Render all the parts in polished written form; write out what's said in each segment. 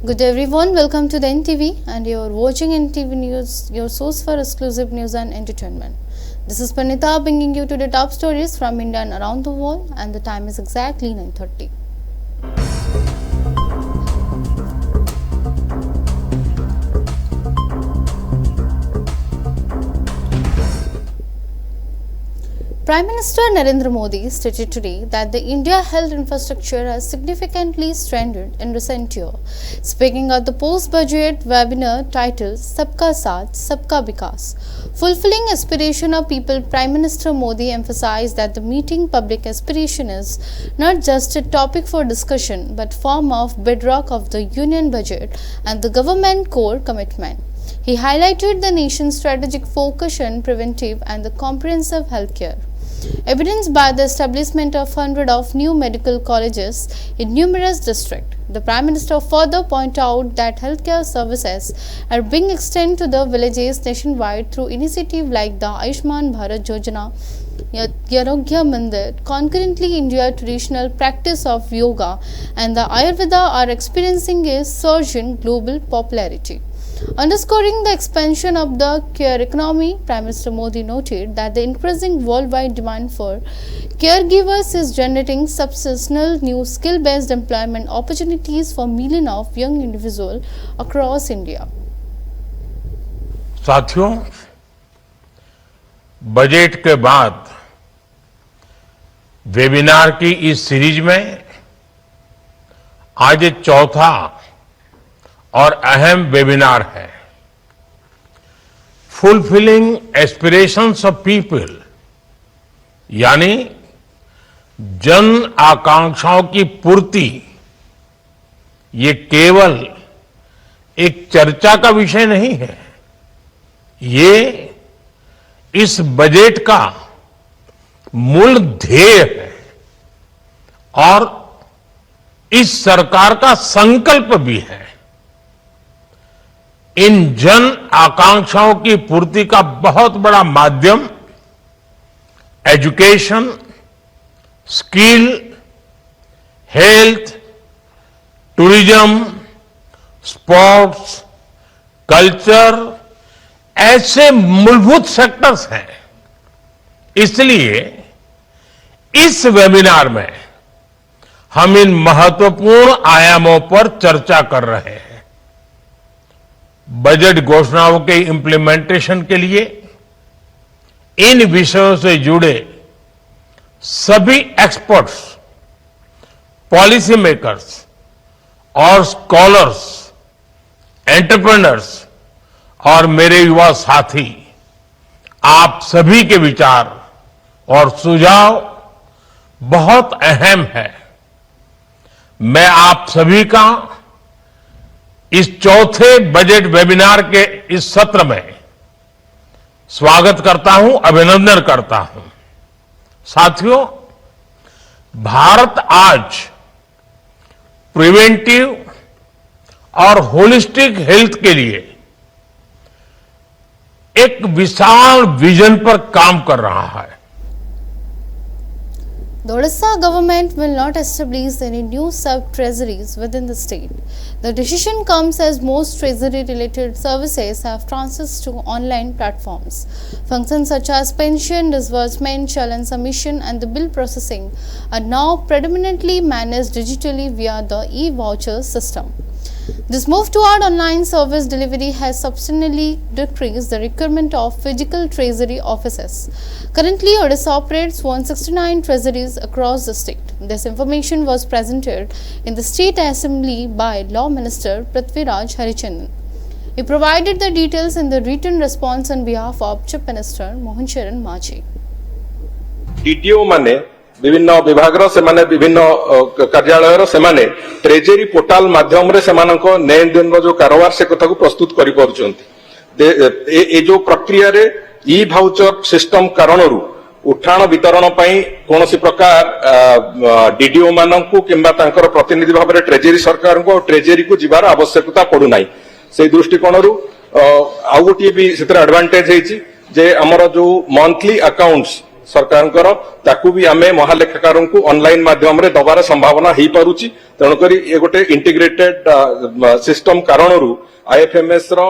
Good everyone, welcome to the NTV and you're watching NTV News, your source for exclusive news and entertainment. This is Panita bringing you to the top stories from India and around the world, and the time is exactly 9:30. Prime Minister Narendra Modi stated today that the India health infrastructure has significantly strengthened in recent years. Speaking at the post-budget webinar titled Sabka Saath, Sabka Vikas, fulfilling aspiration of people, Prime Minister Modi emphasized that the meeting public aspiration is not just a topic for discussion but form of bedrock of the union budget and the government core commitment. He highlighted the nation's strategic focus on preventive and the comprehensive healthcare, evidenced by the establishment of hundreds of new medical colleges in numerous districts. The Prime Minister further pointed out that healthcare services are being extended to the villages nationwide through initiatives like the Ayushman Bharat Yojana, Yarogya Mandir. Concurrently, India's traditional practice of yoga and the Ayurveda are experiencing a surge in global popularity. Underscoring the expansion of the care economy, Prime Minister Modi noted that the increasing worldwide demand for caregivers is generating substantial new skill-based employment opportunities for millions of young individuals across India. साथियों, budget के बाद webinar की इस series में आज एक चौथा और अहम वेबिनार है। फुलफिलिंग एस्पिरेशंस ऑफ पीपल, यानी जन आकांक्षाओं की पूर्ति, ये केवल एक चर्चा का विषय नहीं है, ये इस बजट का मूल ध्येय है और इस सरकार का संकल्प भी है। इन जन आकांक्षाओं की पूर्ति का बहुत बड़ा माध्यम education, skill, health, tourism, sports, culture ऐसे मूलभूत सेक्टर्स हैं। इसलिए इस वेबिनार में हम इन महत्वपूर्ण आयामों पर चर्चा कर रहे हैं। बजट घोषणाओं के इंप्लीमेंटेशन के लिए इन विषयों से जुड़े सभी एक्सपर्ट्स, पॉलिसी मेकर्स और स्कॉलर्स, एंटरप्रेन्योर्स और मेरे युवा साथी, आप सभी के विचार और सुझाव बहुत अहम है। मैं आप सभी का इस चौथे बजट वेबिनार के इस सत्र में स्वागत करता हूं, अभिनंदन करता हूं। साथियों, भारत आज प्रिवेंटिव और होलिस्टिक हेल्थ के लिए एक विशाल विजन पर काम कर रहा है। The Odisha government will not establish any new sub-treasuries within the state. The decision comes as most treasury-related services have transitioned to online platforms. Functions such as pension, disbursement, challan submission and the bill processing are now predominantly managed digitally via the e-voucher system. This move toward online service delivery has substantially decreased the requirement of physical treasury offices. Currently, Odisha operates 169 treasuries across the state. This information was presented in the State Assembly by Law Minister Prithviraj Harichandan. He provided the details in the written response on behalf of Chief Minister Mohan Charan Majhi. DTO माने विभिन्न विभाग से माने विभिन्न कार्यालय से माने treasury portal माध्यम रे सेमानक लेन देन जो कारोबार से कथा को प्रस्तुत करि परुचंती। ए जो प्रक्रिया रे ई भाउचर सिस्टम कारणरू उठाण वितरण पई कोनोसी प्रकार डीडीओ माननकु किंबा तांकर प्रतिनिधि भाव रे ट्रेजरी सरकार को ट्रेजरी को जिबार आवश्यकता पडु नाही। से दृष्टिकोणरू आउ गोटे भी सेतर एडवांटेज हेछि जे हमर जो मंथली अकाउंट्स सरकारଙ୍କର ताकू भी आमे महालेखाकार को ऑनलाइन माध्यम रे दबार संभावना ही पारुची तेणुकरी ये गोटे इंटीग्रेटेड सिस्टम कारणरू आईएफएमएस रो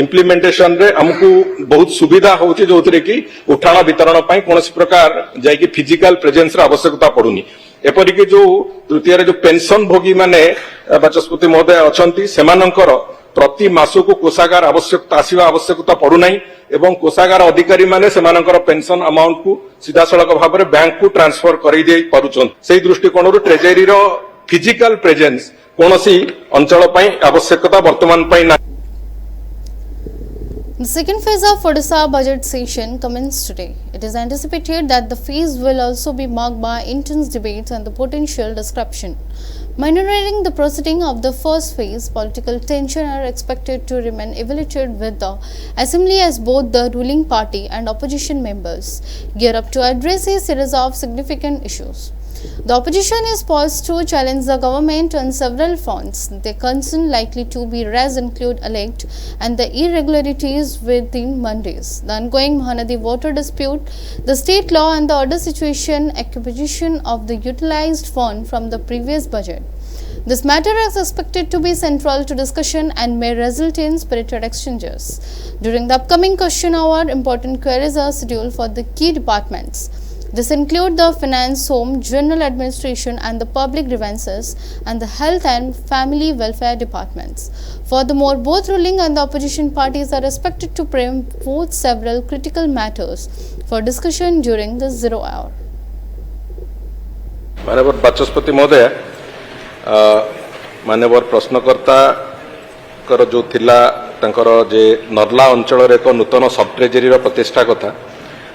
इम्प्लीमेंटेशन रे हमको बहुत सुविधा होची जोथरे कि उठाण वितरण पई कोनोसी प्रकार जाय कि फिजिकल प्रेजेंस रा आवश्यकता पडुनी एपरि कि जो तृतीय रे जो पेंशन भोगी माने बाचस्पति महोदय अछंती सेमानंकर प्रति मासको कोषागार आवश्यकता आसीवा आवश्यकता पडु नाही एवं कोषागार अधिकारी माने सेमानंकर पेंशन अमाउंट को सीधा सड़क भाव में बैंक को ट्रांसफर कर दे पारुछन से दृष्टिकोण ट्रेजरी रो फिजिकल प्रेजेंस कोनोसी अंचल पई आवश्यकता वर्तमान पई ना। The second phase of Odisha budget session commenced today. It is anticipated that the phase will also be marked by intense debates and the potential disruption. Monitoring the proceeding of the first phase, political tension are expected to remain elevated with the assembly as both the ruling party and opposition members gear up to address a series of significant issues. The opposition is poised to challenge the government on several fronts. The concerns likely to be raised include elect and the irregularities within Mondays, the ongoing Mahanadi water dispute, the state law and the order situation, acquisition of the utilized fund from the previous budget. This matter is expected to be central to discussion and may result in spirited exchanges. During the upcoming question hour, important queries are scheduled for the key departments. This include the finance, home, general administration and the public grievances and the health and family welfare departments. Furthermore, both ruling and the opposition parties are expected to promote several critical matters for discussion during the zero hour. माननीय बाचस्पति महोदय माननीय प्रश्नकर्ता कर जो थिला तांकर जे नर्ला अंचल रे एक नूतन सब ट्रेजरी रो प्रतिष्ठा कथा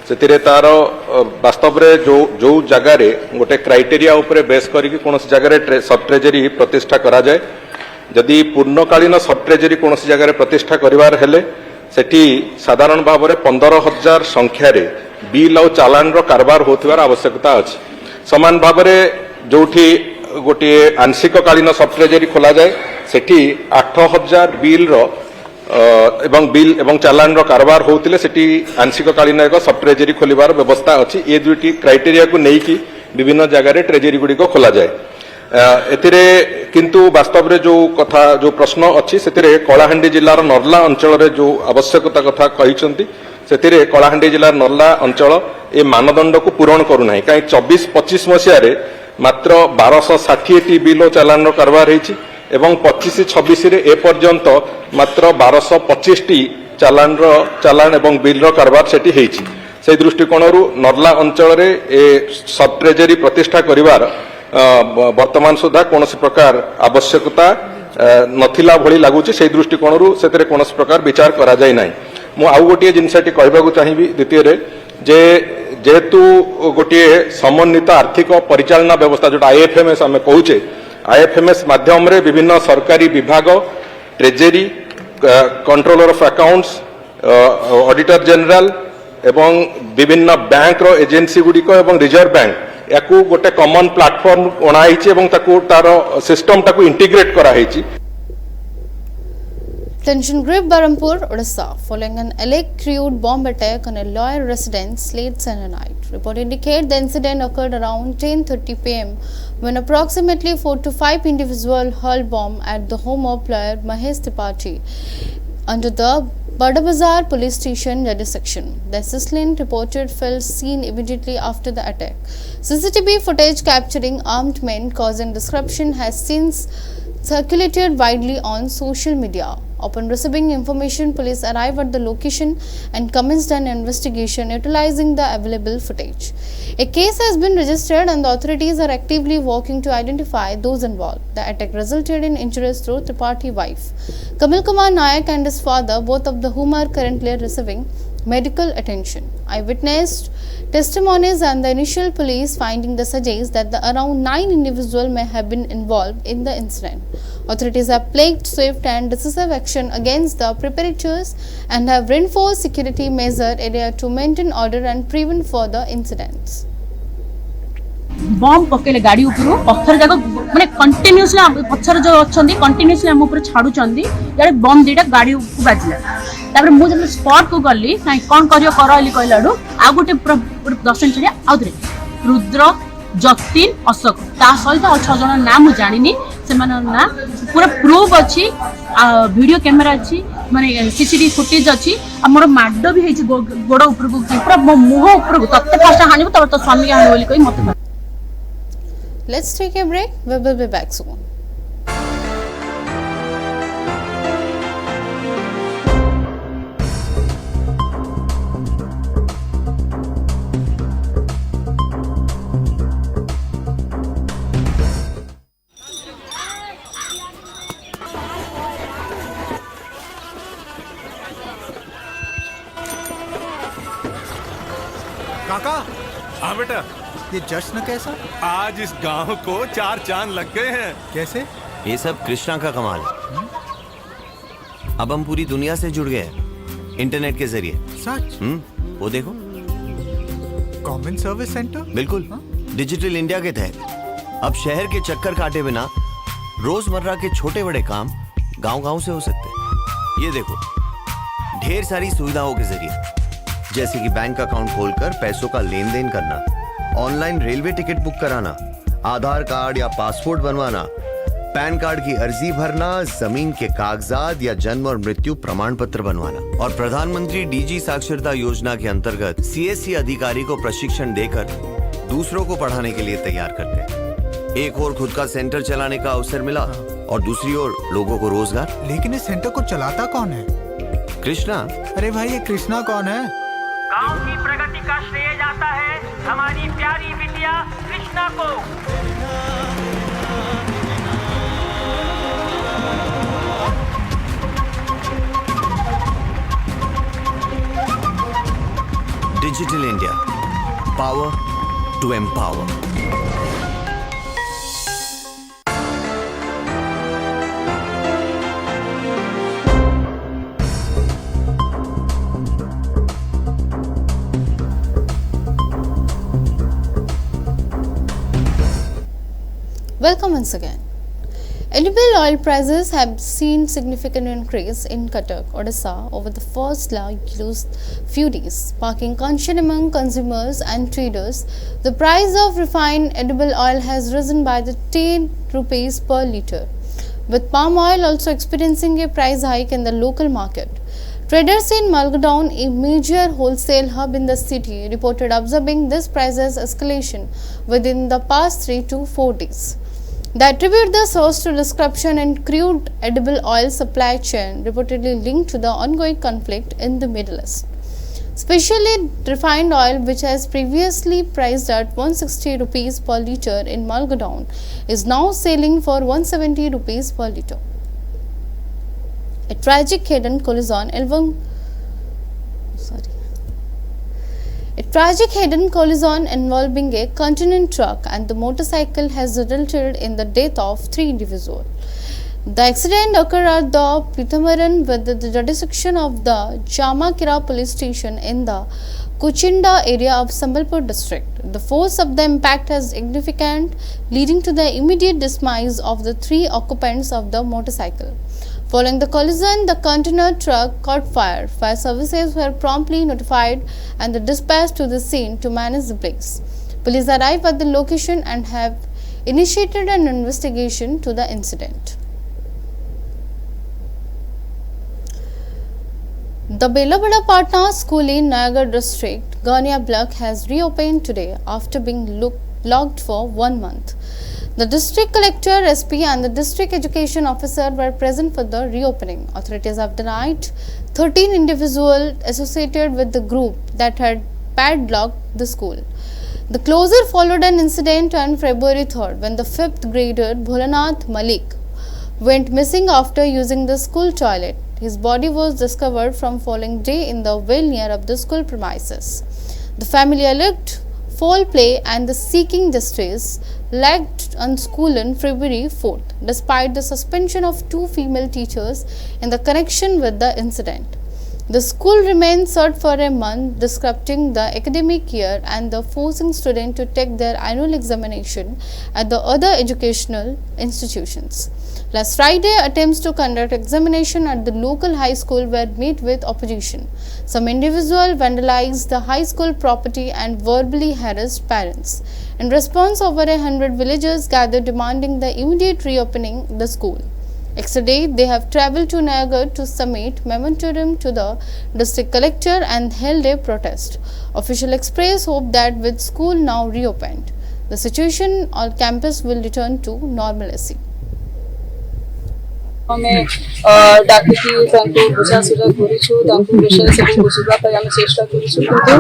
से तार वास्तव में जो जगार गोटे क्राइटेरिया उपरे बेस करके कौन जगह सब ट्रेजरी प्रतिष्ठा करा जाए जदि पूर्णकालीन सब ट्रेजरी कौन जगह प्रतिष्ठा करिवार हेले सेठी साधारण भाव में 15,000 संख्यार बिल और चालान रो कारबार होथिबार आवश्यकता अछि समान भाव में जोठी गोटे आंशिक कालीन सब ट्रेजरी खोला जाए सेठी 8,000 बिल रो एवं बिल एवं चालान रो कारबार होतिले सेठी आंशिक कालीन एक सब ट्रेजरी खोलिबार व्यवस्था अछि ए दुईटी क्राइटेरिया को नेकी विभिन्न जगह रे ट्रेजरी गुडी को खोला जाए एथिरे किंतु वास्तव रे जो कथा जो प्रश्न अछि सेतिरे कलाहांडी जिल्लार नर्ला अंचल रे जो आवश्यकता कथा कहिसंती सेतिरे कलाहांडी जिल्लार नर्ला अंचल ए मानदंड को पूरण करू नाही काई 24-25 मसिया रे मात्र 1260 टी बिल चालान रो कारबार हेछि एवं 25-26 रे ए पर्यंत मात्र 1225 टी चालान एवं बिल रो कारबार सेठी हेछि से दृष्टिकोण नर्ला अंचल रे ए सब ट्रेजरी प्रतिष्ठा करिवार वर्तमान सुधा कौन प्रकार आवश्यकता नथिला भली लगुच से दृष्टिकोण से कौन प्रकार विचार करा जाय नाही मु आउ गोटे जिनसटी कहबाकू चाहिबी द्वितीय रे जे जेतु गोटे समन्वित आर्थिक परिचालना व्यवस्था जो आईएफएमएस आम कहूचे आईएफएमएस माध्यम रे विभिन्न सरकारी विभाग treasury controller of accounts auditor general एवं विभिन्न बैंक रो एजेंसी गुड़िक एवं रिजर्व बैंक याकू गोटे कॉमन प्लेटफॉर्म बनाई एवं ताकू तार सिस्टम ताकू इंटीग्रेट करा हेची। Tension gripped Berhampur, Odisha, following an alleged bomb attack on a lawyer residence late Sunday night. Reports indicate the incident occurred around 10:30 p.m. when approximately 4 to 5 individuals hurled bomb at the home of lawyer Mahesh Tripathi under the Badabazar police station jurisdiction. The assailant reported felt seen immediately after the attack. CCTV footage capturing armed men causing disruption has since circulated widely on social media. Upon receiving information, police arrived at the location and commenced an investigation utilizing the available footage. A case has been registered and the authorities are actively working to identify those involved. The attack resulted in injuries to Tripathi wife, Kamal Kumar Nayak, and his father, both of whom are currently receiving medical attention. Eyewitness testimonies and the initial police findings suggest that around 9 individuals may have been involved in the incident. Authorities have pledged swift and decisive action against the perpetrators and have reinforced security measures area to maintain order and prevent further incidents. बम पकेले गाड़ी उपरू पत्थर जाक माने continuously पत्थर जो अछंदी continuously हम ऊपर छाडुचंदी यार बम दीटा गाड़ी को बाजिला तापर मु जब स्पॉट को गली काई कोन करियो करली कहलाडू आ गोटे 10 छड़िया आउथरे रुद्र जतिन अशोक ता सहित और 6 जन नाम मु जानिनी से ना पूरा प्रूफ अच्छी वीडियो कैमेरा अच्छी माने सीसीटीवी फुटेज अच्छी मोर माड भी है गोड़ ऊपर को पूरा मो मुह ऊपर को तत्ते फास्ट हानिबो तब तो स्वामी के हानि बोली कोई मत Let's take a break. We will be back soon. काका, हाँ बेटा, ये जश्न कैसा? आज इस गांव को 4 चांद लग गए हैं। कैसे? ये सब कृष्णा का कमाल है। अब हम पूरी दुनिया से जुड़ गए हैं इंटरनेट के जरिए। सच? वो देखो, कॉमन सर्विस सेंटर? बिल्कुल डिजिटल इंडिया के तहत अब शहर के चक्कर काटे बिना रोजमर्रा के छोटे बड़े काम गांव-गांव से हो सकते हैं। ये देखो, ढेर सारी सुविधाओं के जरिए, जैसे कि बैंक अकाउंट खोलकर पैसों का लेन देन करना, ऑनलाइन रेलवे टिकट बुक कराना, आधार कार्ड या पासपोर्ट बनवाना, पैन कार्ड की अर्जी भरना, जमीन के कागजात या जन्म और मृत्यु प्रमाण पत्र बनवाना। और प्रधानमंत्री डीजी साक्षरता योजना के अंतर्गत सीएससी अधिकारी को प्रशिक्षण देकर दूसरों को पढ़ाने के लिए तैयार करते हैं। एक और खुद का सेंटर चलाने का अवसर मिला और दूसरी ओर लोगों को रोजगार। लेकिन इस सेंटर को चलाता कौन है? कृष्णा। अरे भाई, ये कृष्णा कौन है? गांव की प्रगति का श्रेय जाता है हमारी प्यारी बिटिया कृष्णा को। Digital India, power to empower. Welcome once again. Edible oil prices have seen significant increase in Cuttack, Odisha over the first few days, sparking concern among consumers and traders. The price of refined edible oil has risen by the 10 rupees per litre, with palm oil also experiencing a price hike in the local market. Traders in Malgaon, a major wholesale hub in the city, reported observing this prices escalation within the past 3 to 4 days. They attribute the source to disruption in crude edible oil supply chain, reportedly linked to the ongoing conflict in the Middle East. Especially refined oil, which has previously priced at 160 rupees per litre in Malgaon, is now selling for 170 rupees per litre. A tragic head-on collision involving a container truck and the motorcycle has resulted in the death of 3 individuals. The accident occurred at the Pithamaran with the jurisdiction of the Jamakira police station in the Kuchinda area of Sambalpur district. The force of the impact is significant, leading to the immediate demise of the 3 occupants of the motorcycle. Following the collision, the container truck caught fire. Fire services were promptly notified and dispatched to the scene to manage the blaze. Police arrived at the location and have initiated an investigation to the incident. The Belabada Patna School in Nayagarh district, Gania block has reopened today after being locked for 1 month. The district collector, SP and the district education officer were present for the reopening. Authorities have denied 13 individuals associated with the group that had padlocked the school. The closure followed an incident on February 3rd when the 5th grader Bholanath Malik went missing after using the school toilet. His body was discovered from following day in the well near of the school premises. The family alleged foul play and the seeking justice lagged on school on February 4th, despite the suspension of 2 female teachers in the connection with the incident. The school remained shut for a month, disrupting the academic year and forcing students to take their annual examination at the other educational institutions. Last Friday, attempts to conduct examination at the local high school were met with opposition. Some individual vandalized the high school property and verbally harassed parents. In response, over 100 villagers gathered demanding the immediate reopening the school. Yesterday, they have travelled to Nayagarh to submit memorandum to the district collector and held a protest. Officials expressed hope that with school now reopened, the situation on campus will return to normalcy. ଆମେ ଡାକିକି ତାଙ୍କୁ ବୁଝାସୁଝା କରିଛୁ, ତାଙ୍କୁ ବିଷୟ ସବୁ ବୁଝିବା ପାଇଁ ଆମେ ଚେଷ୍ଟା କରିଛୁ, କିନ୍ତୁ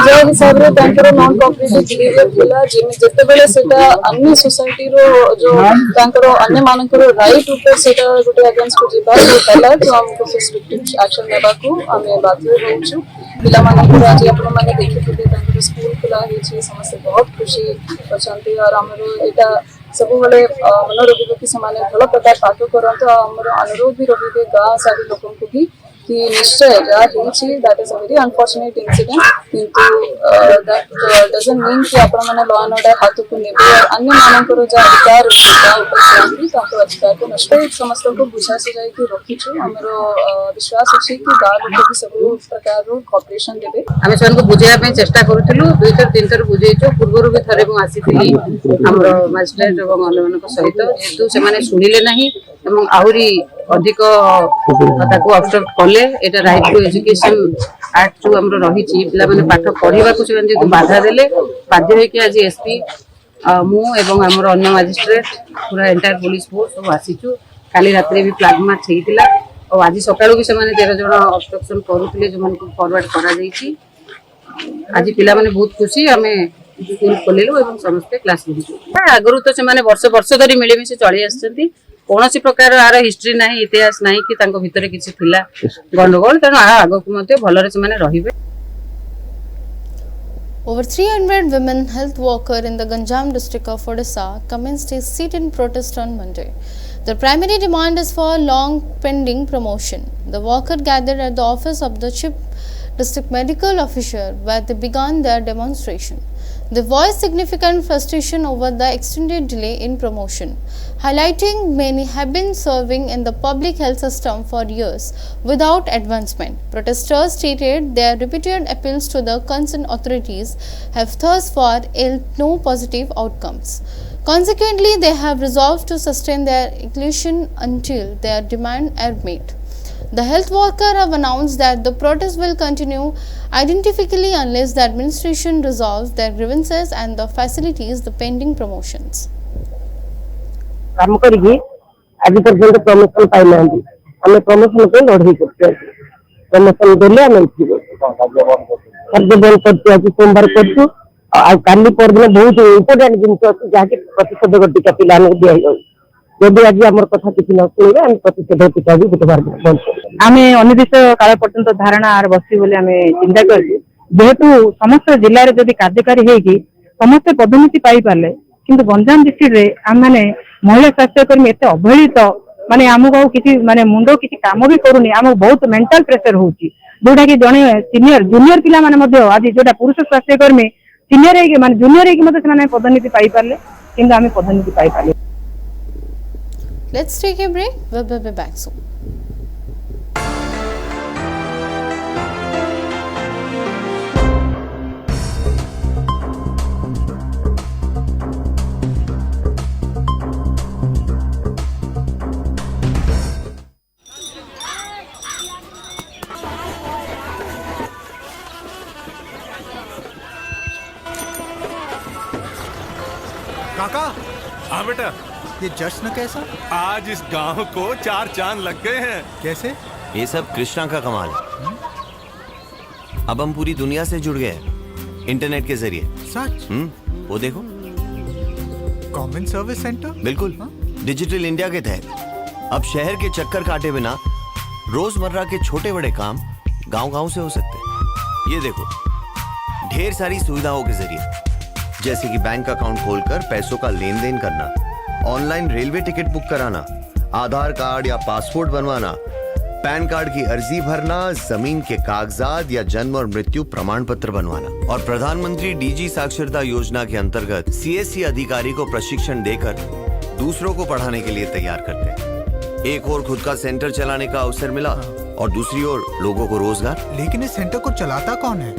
ଯାହା ହିସାବରେ ତାଙ୍କର ନନ୍ କୋଅପରେଟିଭ ବିହେଭିୟର ଥିଲା, ଯେତେବେଳେ ସେଟା ଅନ୍ୟ ସୋସାଇଟିର ଯୋଉ ତାଙ୍କର ଅନ୍ୟମାନଙ୍କର ରାଇଟ୍ ଉପରେ ସେଟା ଗୋଟେ ଆଗେନ୍ଷ୍ଟକୁ ଯିବାକୁ ହେଲା, ତ ଆମକୁ ରେଷ୍ଟ୍ରିକ୍ଟିଭ ଆକ୍ସନ ନେବାକୁ ଆମେ ବାଧ୍ୟ ହେଉଛୁ। ପିଲାମାନଙ୍କର ଆଜି ଆପଣମାନେ ଦେଖିଥିବେ ତାଙ୍କର ସ୍କୁଲ ଖୋଲା ହେଇଛି, ସମସ୍ତେ ବହୁତ ଖୁସି ଅଛନ୍ତି। ଆଉ ଆମର ଏଇଟା ସବୁବେଳେ ମନେ ରଖିବ କି ସେମାନେ ଭଲ ପ୍ରକାର ପାଠ କରନ୍ତୁ। ଆଉ ଆମର ଅନୁରୋଧ ବି ରହିବେ ଗାଁ ସାହି ଲୋକଙ୍କୁ ବି कि निश्चय ଯାହା ହେଇଛି that is a very unfortunate incident, କିନ୍ତୁ that doesn't mean कि ଆପଣମାନେ law and order ହାତକୁ ନେବେ ଅନ୍ୟମାନଙ୍କର ଯାହା ଅଧିକାର ଅଛି ତା ଉପରେ ଚାହିଁବି ତାଙ୍କ ଅଧିକାରକୁ ନଷ୍ଟ ସମସ୍ତଙ୍କୁ ବୁଝାସୁଝାଇକି ରଖିଛୁ। ଆମର ବିଶ୍ୱାସ ଅଛି କି ଗାଁ ଲୋକ ବି ସବୁ ପ୍ରକାରର କୋଅପରେସନ ଦେବେ। ଆମେ ସେମାନଙ୍କୁ ବୁଝେଇବା ପାଇଁ ଚେଷ୍ଟା କରୁଥିଲୁ, 2-3 ଥର ବୁଝେଇଛୁ। ପୂର୍ବରୁ ବି ଥରେ ମୁଁ ଆସିଥିଲି ଆମର ମାଜିଷ୍ଟ୍ରେଟ ଏବଂ ଅନ୍ୟମାନଙ୍କ ସହିତ, ଯେହେତୁ ସେମାନେ ଶୁଣିଲେ ନାହିଁ ଏବଂ ଆହୁରି ଅଧିକ ତାକୁ ଅବଷ୍ଟର୍ବ କଲେ। এটা রাইট টু এডুকেশন আক্ট जो हमरो रहिछि पिला माने पाठ पढिबा को सेन जे बाधा देले बाध्य होय कि आज एसपी मु एवं हमरो अन्य मजिस्ट्रेट पूरा एंटायर पुलिस फोर्स सब आसीछु। काली रात्रि भी फ्लैग मार्च हेतिला और आज सकाळू भी से माने 13 जण ऑब्स्ट्रक्शन करूथिले जो माने फॉरवर्ड करा जाईछि। आज पिला माने बहुत खुशी हमें स्कूल खोलेलु एवं समस्त क्लास लिहिछु। आगरु तो से माने वर्ष वर्ष धरि मिले मिसे चली आछथि, कौनसी प्रकार आर हिस्ट्री नहीं, इतिहास नहीं कि तांको भितरे किछि थिला गंडगोल, तेणु आगकु मध्ये भलरे से माने रहिबे। Over 300 women health worker in the Ganjam district of Odisha commenced a sit-in protest on Monday. The primary demand is for long pending promotion. The worker gathered at the office of the chief district medical officer where they began their demonstration. They voiced significant frustration over the extended delay in promotion, highlighting many have been serving in the public health system for years without advancement. Protesters stated their repeated appeals to the concerned authorities have thus far yielded no positive outcomes. Consequently, they have resolved to sustain their elusion until their demands are met. The health worker have announced that the protest will continue indefinitely unless the administration resolves their grievances and the facilities the pending promotions. काम करिए आज पर्यंत promotion पाई ना, हमें promotion पे लड़ाई करते हैं। प्रमोशन देले हमें कार्य बंद करते आज सोमवार करछु। काली परदिन बहुत इम्पोर्टेंट जिनस जहाँकि प्रतिषेधक टीका पिला दिया जदि आज आम कथा किसी न शुणे आम प्रतिषेधक टीका भी बुधवार बंद आम अनिर्दिष्ट काल पर्यंत धारणा आर बस बोली आम चिंता कर, जेहेतु समस्त जिले में जदि कार्यकारी होगी समस्ते पदोन्नति पाई पारे, किंतु गंजाम डिस्ट्रिक्ट रे आम माने महिला स्वास्थ्यकर्मी एत अवहेलित माने आमको किसी माने मुंड किसी काम भी करूनी, आम बहुत मेंटल प्रेशर होची, जोटा कि जने सीनियर जूनियर पिला माने मध्य आज जोटा पुरुष स्वास्थ्यकर्मी सीनियर माने जूनियर मध्य से पदोन्नति पाई पारे, किंतु आम पदोन्नति पाई पारे। Let's take a break. We'll be back soon. काका, हाँ बेटा, ये जश्न कैसा? आज इस गांव को 4 चांद लग गए हैं। कैसे? ये सब कृष्णा का कमाल है। अब हम पूरी दुनिया से जुड़ गए हैं इंटरनेट के जरिए। सच? वो देखो, कॉमन सर्विस सेंटर? बिल्कुल, डिजिटल इंडिया के तहत अब शहर के चक्कर काटे बिना रोजमर्रा के छोटे बड़े काम गांव-गांव से हो सकते हैं। ये देखो, ढेर सारी सुविधाओं के जरिए, जैसे कि बैंक अकाउंट खोलकर पैसों का लेन देन करना, ऑनलाइन रेलवे टिकट बुक कराना, आधार कार्ड या पासपोर्ट बनवाना, पैन कार्ड की अर्जी भरना, जमीन के कागजात या जन्म और मृत्यु प्रमाण पत्र बनवाना। और प्रधानमंत्री डीजी साक्षरता योजना के अंतर्गत सीएससी अधिकारी को प्रशिक्षण देकर दूसरों को पढ़ाने के लिए तैयार करते हैं। एक और खुद का सेंटर चलाने का अवसर मिला और दूसरी ओर लोगों को रोजगार। लेकिन इस सेंटर को चलाता कौन है?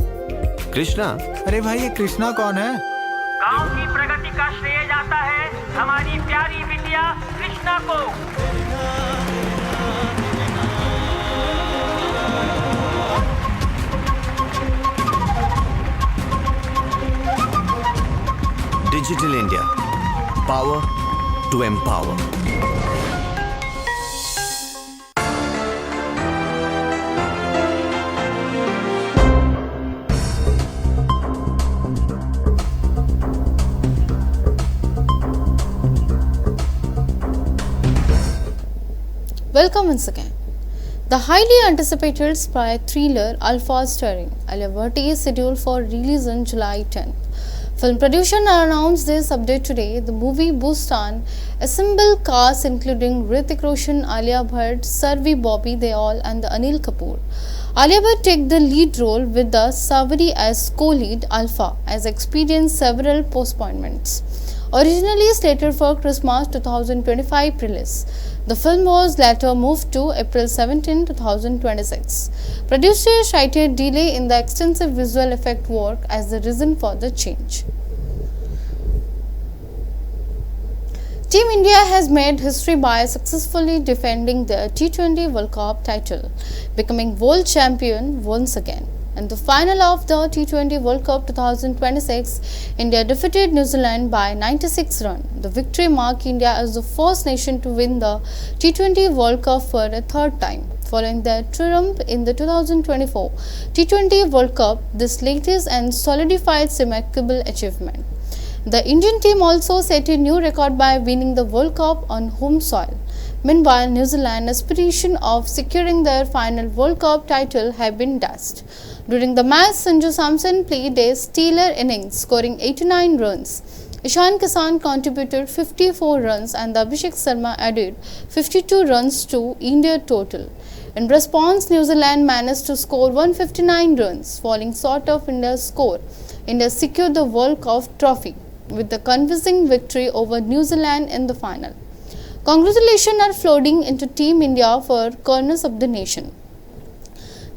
कृष्णा। अरे भाई, ये कृष्णा कौन है? गांव की प्रगति का श्रेय जाता है हमारी प्यारी बिटिया कृष्णा को। Digital India, power to empower. Welcome once again. The highly anticipated spy thriller Alpha starring Alia Bhatt is scheduled for release on July 10th. Film production announced this update today. The movie boasts an ensemble cast including Hrithik Roshan, Alia Bhatt, Sarvi, Bobby Deol and Anil Kapoor. Alia Bhatt take the lead role with the Saveri as co-lead. Alpha has experienced several postponements. Originally slated for Christmas 2025 release, the film was later moved to April 17, 2026. Producers cited delay in the extensive visual effect work as the reason for the change. Team India has made history by successfully defending their T20 World Cup title, becoming world champion once again. In the final of the T20 World Cup 2026, India defeated New Zealand by 96 runs. The victory marked India as the first nation to win the T20 World Cup for a third time. Following their triumph in the 2024 T20 World Cup, this latest and solidified remarkable achievement. The Indian team also set a new record by winning the World Cup on home soil. Meanwhile, New Zealand's aspiration of securing their final World Cup title have been dashed. During the match, Sanju Samson played a stellar innings, scoring 89 runs. Ishan Kishan contributed 54 runs and Abhishek Sharma added 52 runs to India total. In response, New Zealand managed to score 159 runs, falling short of India's score. India secured the World Cup trophy with the convincing victory over New Zealand in the final. Congratulations are flooding into Team India for corners of the nation.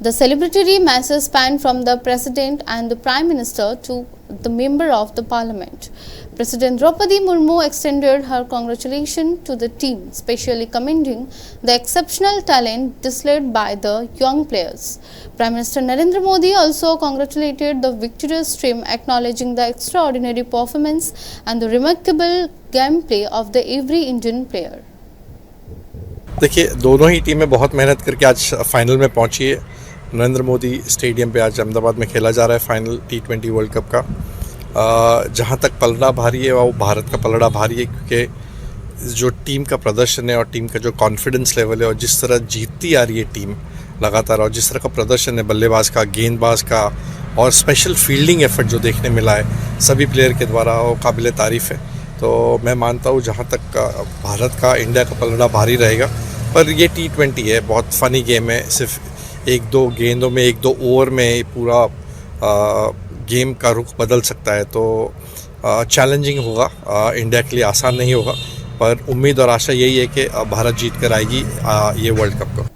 The celebratory masses spanned from the President and the Prime Minister to the Member of the Parliament. President Draupadi Murmu extended her congratulations to the team, especially commending the exceptional talent displayed by the young players. Prime Minister Narendra Modi also congratulated the victorious team, acknowledging the extraordinary performance and the remarkable gameplay of the every Indian player. देखिए, दोनों ही टीमें बहुत मेहनत करके आज final में पहुंची है। नरेंद्र मोदी स्टेडियम पे आज अहमदाबाद में खेला जा रहा है फाइनल T20 वर्ल्ड कप का। जहां तक पलड़ा भारी है वो भारत का पलड़ा भारी है, क्योंकि जो टीम का प्रदर्शन है और टीम का जो कॉन्फिडेंस लेवल है और जिस तरह जीतती आ रही है टीम लगातार, और जिस तरह का प्रदर्शन है बल्लेबाज का, गेंदबाज का, और स्पेशल फील्डिंग एफर्ट जो देखने मिला है सभी प्लेयर के द्वारा, वो काबिल तारीफ़ है। तो मैं मानता हूँ जहाँ तक भारत का, इंडिया का पलड़ा भारी रहेगा। पर ये T20 है, बहुत फ़नी गेम है। सिर्फ एक दो गेंदों में, एक दो ओवर में पूरा गेम का रुख बदल सकता है। तो चैलेंजिंग होगा, इंडिया के लिए आसान नहीं होगा, पर उम्मीद और आशा यही है कि भारत जीत कर आएगी ये वर्ल्ड कप को।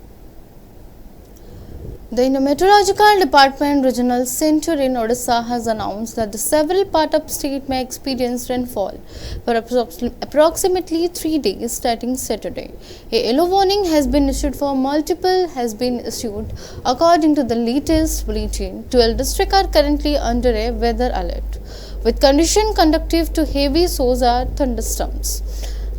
The Meteorological Department Regional Center in Odisha has announced that the several parts of state may experience rainfall for approximately 3 days starting Saturday. A yellow warning has been issued according to the latest bulletin. 12 districts are currently under a weather alert, with conditions conducive to heavy showers or thunderstorms.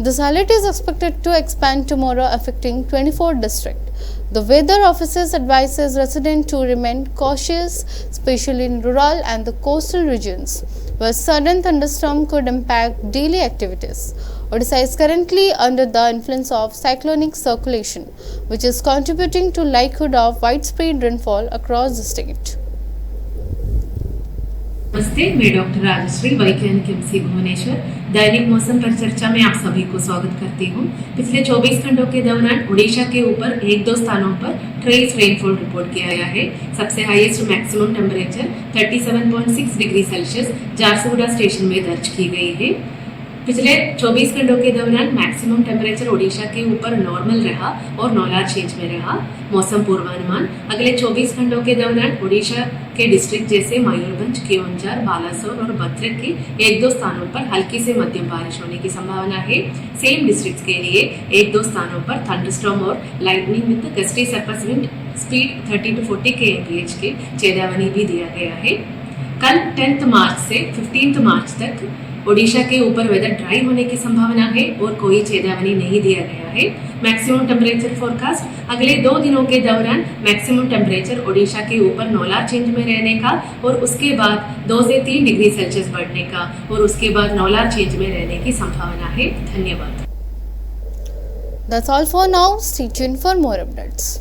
This alert is expected to expand tomorrow, affecting 24 districts. The weather offices advises residents to remain cautious, especially in rural and the coastal regions, where sudden thunderstorm could impact daily activities. Odisha is currently under the influence of cyclonic circulation, which is contributing to likelihood of widespread rainfall across the state. नमस्ते, मैं doctor Rajshree, वैज्ञानिक MC Bhubaneswar, दैनिक मौसम पर चर्चा में आप सभी को स्वागत करती हूँ। पिछले 24 घंटों के दौरान उड़ीसा के ऊपर 1-2 स्थानों पर ट्रेस रेनफॉल रिपोर्ट किया गया है। सबसे highest maximum temperature 37.6 degree Celsius Jharsuguda station में दर्ज की गई है। पिछले 24 घंटों के दौरान मैक्सिमम टेम्परेचर ओडिशा के ऊपर नॉर्मल रहा और नॉलार चेंज में रहा। मौसम पूर्वानुमान अगले 24 घंटों के दौरान ओडिशा के डिस्ट्रिक्ट जैसे मयूरभंज, केओंझर, बालासोर और भद्रक के 1-2 स्थानों पर हल्की से मध्यम बारिश होने की संभावना है। सेम डिस्ट्रिक्ट्स के लिए 1-2 स्थानों पर थंडरस्टॉर्म और lightning with gusty surface wind speed 30 to 40 kmph की चेतावनी भी दिया गया है। कल 10th मार्च से 15th मार्च तक ओडिशा के ऊपर वेदर ड्राई होने की संभावना है और कोई चेतावनी नहीं दिया गया है। मैक्सिमम टेम्परेचर फोरकास्ट अगले 2 दिनों के दौरान मैक्सिमम टेम्परेचर ओडिशा के ऊपर नॉलार चेंज में रहने का और उसके बाद 2 से 3 डिग्री सेल्सियस बढ़ने का और उसके बाद नॉलार चेंज में रहने की संभावना है। धन्यवाद। That's all for now. Stay tuned for more updates.